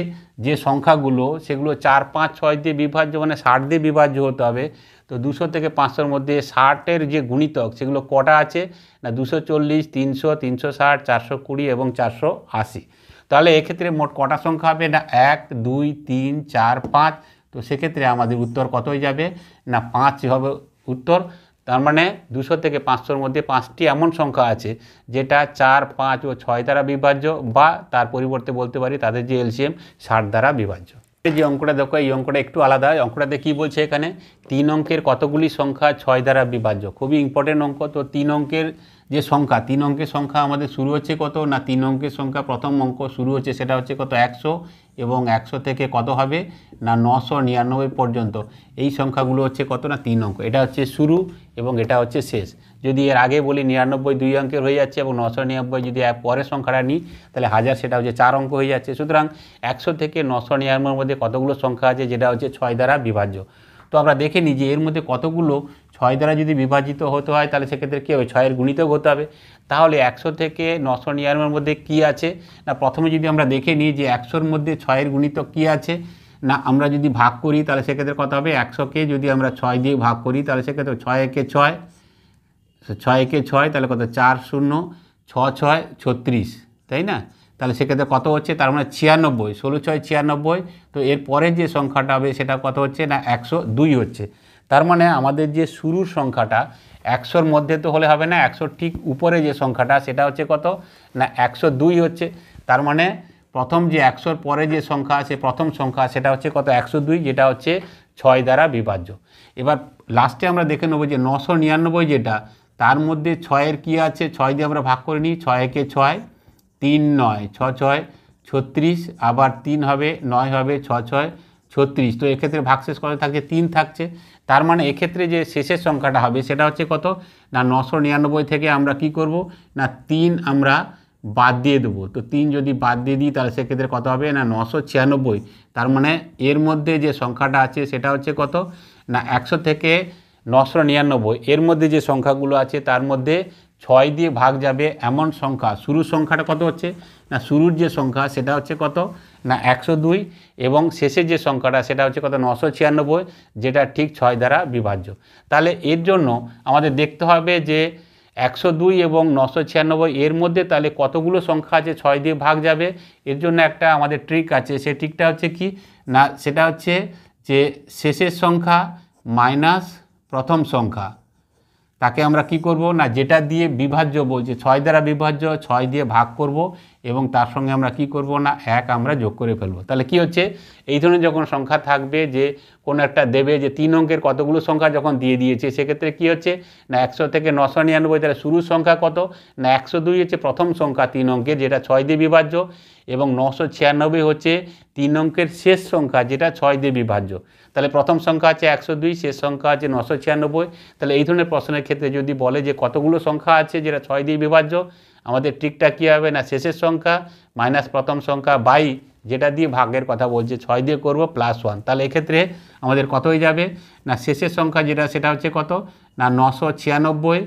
যে সংখ্যাগুলো সেগুলো 4 5 6 দিয়ে বিভাজ্য, মানে 60 দিয়ে বিভাজ্য হতে হবে। তো 200 থেকে 500-এর মধ্যে 60-এর যে গুণিতক সেগুলো কটা আছে না 240, 300, 360, 420 এবং 480। তাহলে এক্ষেত্রে মোট কটা সংখ্যা হবে না 1 2 3 4 5। তো সেক্ষেত্রে আমাদের উত্তর কত হয়ে যাবে না 5 হবে উত্তর। তার মানে 200 থেকে 500-এর মধ্যে 5টি এমন সংখ্যা আছে যেটা 4 5 ও 6 দ্বারা বিভাজ্য, বা তার পরিবর্তে বলতে পারি তাদের যে এলসিএম 60 দ্বারা বিভাজ্য। যে অঙ্কটা দেখো, এই অঙ্কটা একটু আলাদা। অঙ্কটাতে কী বলছে, এখানে 3 অঙ্কের কতগুলি সংখ্যা 6 দ্বারা বিভাজ্য, খুবই ইম্পর্টেন্ট অঙ্ক। তো 3 অঙ্কের যে সংখ্যা 3 অঙ্কের সংখ্যা আমাদের শুরু হচ্ছে কত না 3 অঙ্কের সংখ্যা প্রথম অঙ্ক শুরু হচ্ছে সেটা হচ্ছে কত 100 এবং 100 থেকে কত হবে না 999 পর্যন্ত এই সংখ্যাগুলো হচ্ছে কত না 3 অঙ্ক। এটা হচ্ছে শুরু এবং এটা হচ্ছে শেষ। যদি এর আগে বলি 99 2 অঙ্কের হয়ে যাচ্ছে এবং 999 যদি পরের সংখ্যাটা নিই তাহলে 1000 সেটা হচ্ছে 4 অঙ্ক হয়ে যাচ্ছে। সুতরাং 100 থেকে 999 মধ্যে কতগুলো সংখ্যা আছে যেটা হচ্ছে 6 দ্বারা বিভাজ্য। তো আমরা দেখে নিই যে এর মধ্যে কতগুলো 6 দ্বারা যদি বিভাজিত হতে হয় তাহলে সেক্ষেত্রে কী হবে 6-এর গুণিতক হতে হবে। তাহলে 100 থেকে 999 মধ্যে কী আছে না প্রথমে যদি আমরা দেখে নিই যে 100-র মধ্যে 6-এর গুণিতক কী আছে না আমরা যদি ভাগ করি তাহলে সেক্ষেত্রে কত হবে 100-কে যদি আমরা 6 দিয়ে ভাগ করি তাহলে সেক্ষেত্রে 6 একে 6 6 একে 6 তাহলে কত 4 0 6 6 36 তাই না। তাহলে সেক্ষেত্রে কত হচ্ছে তার মানে 96 16 6 96। তো এর পরের যে সংখ্যাটা হবে সেটা কত হচ্ছে না 102 হচ্ছে। তার মানে আমাদের যে শুরুর সংখ্যাটা 100-র মধ্যে তো হলে হবে না 100 ঠিক উপরে যে সংখ্যাটা সেটা হচ্ছে কত না 102 হচ্ছে। তার মানে প্রথম যে 100-র পরে যে সংখ্যা আছে প্রথম সংখ্যা সেটা হচ্ছে কত 102 যেটা হচ্ছে 6 দ্বারা বিভাজ্য। এবার লাস্টে আমরা দেখে নেব যে 999 যেটা তার মধ্যে 6-এর কী আছে 6 দিয়ে আমরা ভাগ করে নিই 6 একে 6 3 9 6 6 36 আবার 3 হবে 9 হবে 6 6 36। তো এক্ষেত্রে ভাগশেষ কত থাকছে 3 থাকছে। তার মানে এক্ষেত্রে যে শেষের সংখ্যাটা হবে সেটা হচ্ছে কত না 999 থেকে আমরা কি করব না 3 আমরা বাদ দিয়ে দেবো। তো 3 যদি বাদ দিয়ে দিই তাহলে সেক্ষেত্রে কত হবে না 996। তার মানে এর মধ্যে যে সংখ্যাটা আছে সেটা হচ্ছে কত না 100 থেকে 999 এর মধ্যে যে সংখ্যাগুলো আছে তার মধ্যে 6 দিয়ে ভাগ যাবে এমন সংখ্যা শুরুর সংখ্যাটা কত হচ্ছে না শুরুর যে সংখ্যা সেটা হচ্ছে কত না 102 এবং শেষের যে সংখ্যাটা সেটা হচ্ছে কত 996 যেটা ঠিক 6 দ্বারা বিভাজ্য। তাহলে এর জন্য আমাদের দেখতে হবে যে 102 এবং 996 এর মধ্যে তাহলে কতগুলো সংখ্যা আছে 6 দিয়ে ভাগ যাবে। এর জন্য একটা আমাদের ট্রিক আছে, সেই ট্রিকটা হচ্ছে কি না সেটা হচ্ছে যে শেষের সংখ্যা মাইনাস প্রথম সংখ্যা তাকে আমরা কি করব না যেটা দিয়ে বিভাজ্য বলছে 6 দ্বারা বিভাজ্য 6 দিয়ে ভাগ করব এবং তার সঙ্গে আমরা কি করব না 1 আমরা যোগ করে ফেলবো। তাহলে কি হচ্ছে এই ধরনের যখন সংখ্যা থাকবে যে কোনো একটা দেবে যে 3 অঙ্কের কতগুলো সংখ্যা যখন দিয়ে দিয়েছে সেক্ষেত্রে কি হচ্ছে না 100 থেকে 999 তাহলে শুরুর সংখ্যা কত না 102 হচ্ছে প্রথম সংখ্যা 3 অঙ্কের যেটা 6 দিয়ে বিভাজ্য এবং 996 হচ্ছে 3 অঙ্কের শেষ সংখ্যা যেটা 6 দিয়ে বিভাজ্য। তাহলে প্রথম সংখ্যা আছে 102 শেষ সংখ্যা আছে 996। তাহলে এই ধরনের প্রশ্নের ক্ষেত্রে যদি বলে যে কতগুলো সংখ্যা আছে যেটা 6 দিয়ে বিভাজ্য আমাদের ট্রিকটা কী হবে না শেষের সংখ্যা মাইনাস প্রথম সংখ্যা বাই যেটা দিয়ে ভাগের কথা বলছে 6 দিয়ে করব +1। তাহলে এক্ষেত্রে আমাদের কত হয়ে যাবে না শেষের সংখ্যা যেটা সেটা হচ্ছে কত না 996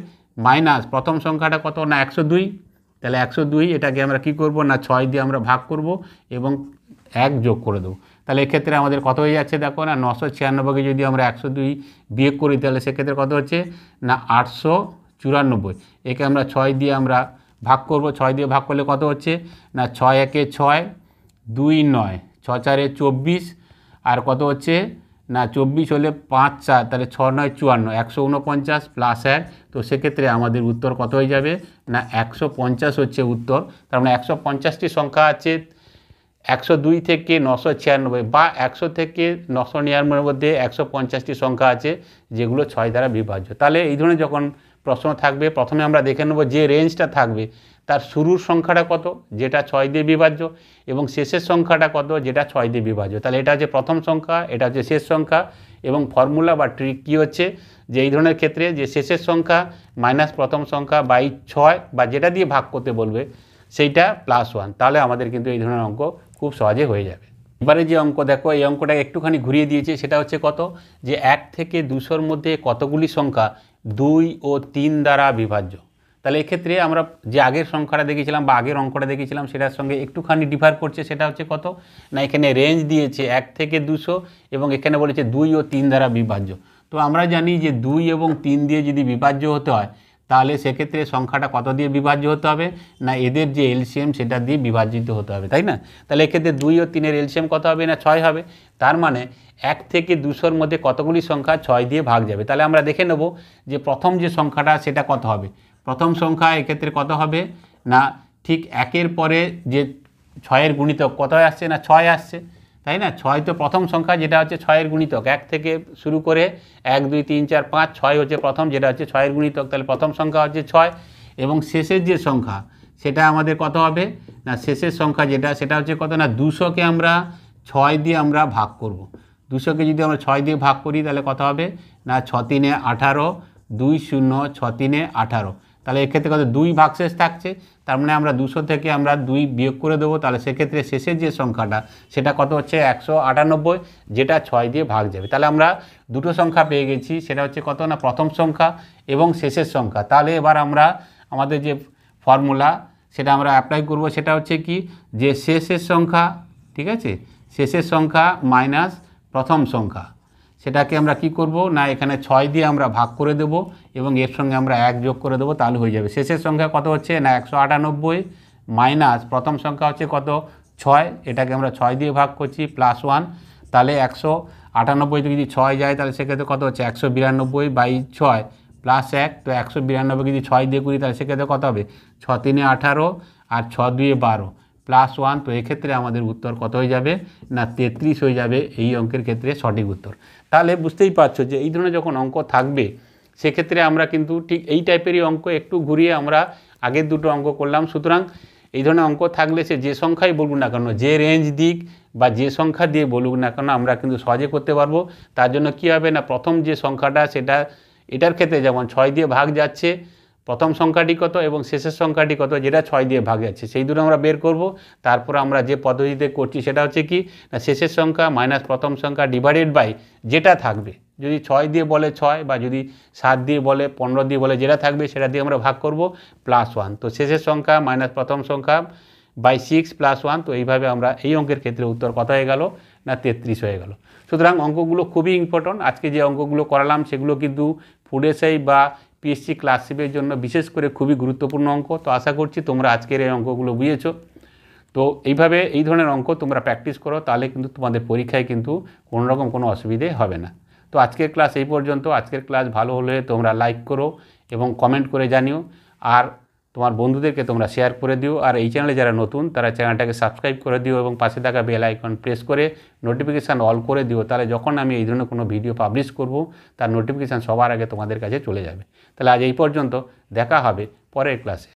মাইনাস প্রথম সংখ্যাটা কত না 102। তাহলে 102 এটাকে আমরা কি করব না 6 দিয়ে আমরা ভাগ করব এবং 1 যোগ করে দেবো। তাহলে এক্ষেত্রে আমাদের কত হয়ে যাচ্ছে দেখো না 996কে যদি আমরা 102 বিয়োগ করি তাহলে সেক্ষেত্রে কত হচ্ছে না 894। একে আমরা 6 দিয়ে আমরা ভাগ করব, 6 দিয়ে ভাগ করলে কত হচ্ছে না 6 একে 6 2 9 6 4 24 আর কত হচ্ছে না 24 হলে 5 4 তাহলে 6 9 54 149 + 1। তো সেক্ষেত্রে আমাদের উত্তর কত হয়ে যাবে না 150 হচ্ছে উত্তর। তার মানে 150টি সংখ্যা আছে 102 থেকে 996 বা 100 থেকে 999 মধ্যে 150টি সংখ্যা আছে যেগুলো 6 দ্বারা বিভাজ্য। তাহলে এই ধরনের যখন প্রশ্ন থাকবে প্রথমে আমরা দেখে নেব যে রেঞ্জটা থাকবে তার শুরুর সংখ্যাটা কত যেটা 6 দিয়ে বিভাজ্য এবং শেষের সংখ্যাটা কত যেটা 6 দিয়ে বিভাজ্য। তাহলে এটা হচ্ছে প্রথম সংখ্যা এটা হচ্ছে শেষ সংখ্যা এবং ফর্মুলা বা ট্রিক কী হচ্ছে যে এই ধরনের ক্ষেত্রে যে শেষের সংখ্যা মাইনাস প্রথম সংখ্যা বাই 6 বা যেটা দিয়ে ভাগ করতে বলবে সেইটা +1। তাহলে আমাদের কিন্তু এই ধরনের অঙ্ক খুব সহজে হয়ে যাবে। এবারে যে অঙ্ক দেখো এই অঙ্কটা একটুখানি ঘুরিয়ে দিয়েছে সেটা হচ্ছে কত যে 1 থেকে 200-র মধ্যে কতগুলি সংখ্যা 2 ও 3 দ্বারা বিভাজ্য। তাহলে এক্ষেত্রে আমরা যে আগের সংখ্যাটা দেখেছিলাম বা আগের অঙ্কটা দেখেছিলাম সেটার সঙ্গে একটুখানি ডিফার করছে সেটা হচ্ছে কত না এখানে রেঞ্জ দিয়েছে 1 থেকে 200 এবং এখানে বলেছে 2 ও 3 দ্বারা বিভাজ্য। তো আমরা জানি যে 2 এবং 3 দিয়ে যদি বিভাজ্য হতে হয় তাহলে সেক্ষেত্রে সংখ্যাটা কত দিয়ে বিভাজ্য হতে হবে না এদের যে এলসিএম সেটা দিয়ে বিভাজিত হতে হবে তাই না। তাহলে এক্ষেত্রে 2 ও 3-এর এলসিএম কত হবে না 6 হবে। তার মানে 1 থেকে 200-র মধ্যে কতগুলি সংখ্যা 6 দিয়ে ভাগ যাবে। তাহলে আমরা দেখে নেব যে প্রথম যে সংখ্যাটা সেটা কত হবে। প্রথম সংখ্যা এক্ষেত্রে কত হবে না ঠিক 1-এর পরে যে 6-এর গুণিতক কত আসছে না 6 আসছে তাই না। 6 তো প্রথম সংখ্যা যেটা হচ্ছে 6-এর গুণিতক 1 থেকে শুরু করে 1 2 3 4 5 6 হচ্ছে প্রথম যেটা হচ্ছে 6-এর গুণিতক। তাহলে প্রথম সংখ্যা হচ্ছে 6 এবং শেষের যে সংখ্যা সেটা আমাদের কত হবে না, শেষের সংখ্যা যেটা সেটা হচ্ছে কত না 200কে আমরা 6 দিয়ে আমরা ভাগ করব। 200কে যদি আমরা 6 দিয়ে ভাগ করি তাহলে কত হবে না 6 3 18, 2 0 6 3 18। তাহলে এক্ষেত্রে কত 2 ভাগশেষ থাকছে, তার মানে আমরা 200 থেকে আমরা 2 বিয়োগ করে দেবো। তাহলে সেক্ষেত্রে শেষের যে সংখ্যাটা সেটা কত হচ্ছে 198, যেটা 6 দিয়ে ভাগ যাবে। তাহলে আমরা দুটো সংখ্যা পেয়ে গেছি, সেটা হচ্ছে কত না প্রথম সংখ্যা এবং শেষের সংখ্যা। তাহলে এবার আমরা আমাদের যে ফর্মুলা সেটা আমরা অ্যাপ্লাই করব, সেটা হচ্ছে কি যে শেষের সংখ্যা, ঠিক আছে, শেষের সংখ্যা মাইনাস প্রথম সংখ্যা, সেটাকে আমরা কি করব না এখানে 6 দিয়ে আমরা ভাগ করে দেব এবং এর সঙ্গে আমরা 1 যোগ করে দেবো, তাহলে হয়ে যাবে। শেষের সংখ্যা কত হচ্ছে না 198 মাইনাস প্রথম সংখ্যা হচ্ছে কত 6, এটাকে আমরা 6 দিয়ে ভাগ করছি +1। তাহলে 198 যদি 6 যায় তাহলে সেক্ষেত্রে কত হচ্ছে 192/6 +1। তো 192 যদি 6 দিয়ে করি তাহলে সেক্ষেত্রে কত হবে 6 3 18 আর 6 2 12 +1। তো এক্ষেত্রে আমাদের উত্তর কত হয়ে যাবে না 33 হয়ে যাবে এই অঙ্কের ক্ষেত্রে সঠিক উত্তর। তাহলে বুঝতেই পারছো যে এই ধরনের যখন অঙ্ক থাকবে সেক্ষেত্রে আমরা কিন্তু ঠিক এই টাইপেরই অঙ্ক একটু ঘুরিয়ে আমরা আগের দুটো অঙ্ক করলাম। সুতরাং এই ধরনের অঙ্ক থাকলে সে যে সংখ্যাই বলুক না কেন, যে রেঞ্জ দিক বা যে সংখ্যা দিয়ে বলুক না কেন, আমরা কিন্তু সহজে করতে পারবো। তার জন্য কী হবে না প্রথম যে সংখ্যাটা সেটা এটার ক্ষেত্রে যেমন 6 দিয়ে ভাগ যাচ্ছে, প্রথম সংখ্যাটি কত এবং শেষের সংখ্যাটি কত যেটা 6 দিয়ে ভাগ যাচ্ছে, সেই দুটো আমরা বের করব। তারপর আমরা যে পদ্ধতিতে করছি সেটা হচ্ছে কি না শেষের সংখ্যা মাইনাস প্রথম সংখ্যা ডিভাইডেড বাই যেটা থাকবে, যদি 6 দিয়ে বলে 6 বা যদি 7 দিয়ে বলে 15 দিয়ে বলে যেটা থাকবে সেটা দিয়ে আমরা ভাগ করব +1। তো শেষের সংখ্যা মাইনাস প্রথম সংখ্যা বাই 6 +1। তো এইভাবে আমরা এই অঙ্কের ক্ষেত্রে উত্তর কত হয়ে গেল না 33 হয়ে গেল। সুতরাং অঙ্কগুলো খুবই ইম্পর্ট্যান্ট। আজকে যে অঙ্কগুলো করালাম সেগুলো কিন্তু ফুড এসআই বা পিএসসি ক্লাস 7-এর জন্য বিশেষ করে খুবই গুরুত্বপূর্ণ অঙ্ক। তো আশা করছি তোমরা আজকের এই অঙ্কগুলো বুঝেছো। তো এইভাবে এই ধরনের অঙ্ক তোমরা প্র্যাকটিস করো, তাহলে কিন্তু তোমাদের পরীক্ষায় কিন্তু কোনোরকম কোনো অসুবিধে হবে না। তো আজকের ক্লাস এই পর্যন্ত। আজকের ক্লাস ভালো হলে তোমরা লাইক করো এবং কমেন্ট করে জানিও, আর তোমার বন্ধুদেরকে তোমরা শেয়ার করে দিও। আর এই চ্যানেলে যারা নতুন তারা চ্যানেলটাকে সাবস্ক্রাইব করে দিও এবং পাশে থাকা বেল আইকন প্রেস করে নোটিফিকেশান অল করে দিও। তাহলে যখন আমি এই ধরনের কোনো ভিডিও পাবলিশ করব তার নোটিফিকেশান সবার আগে তোমাদের কাছে চলে যাবে। তাহলে আজ এই পর্যন্ত, দেখা হবে পরের ক্লাসে।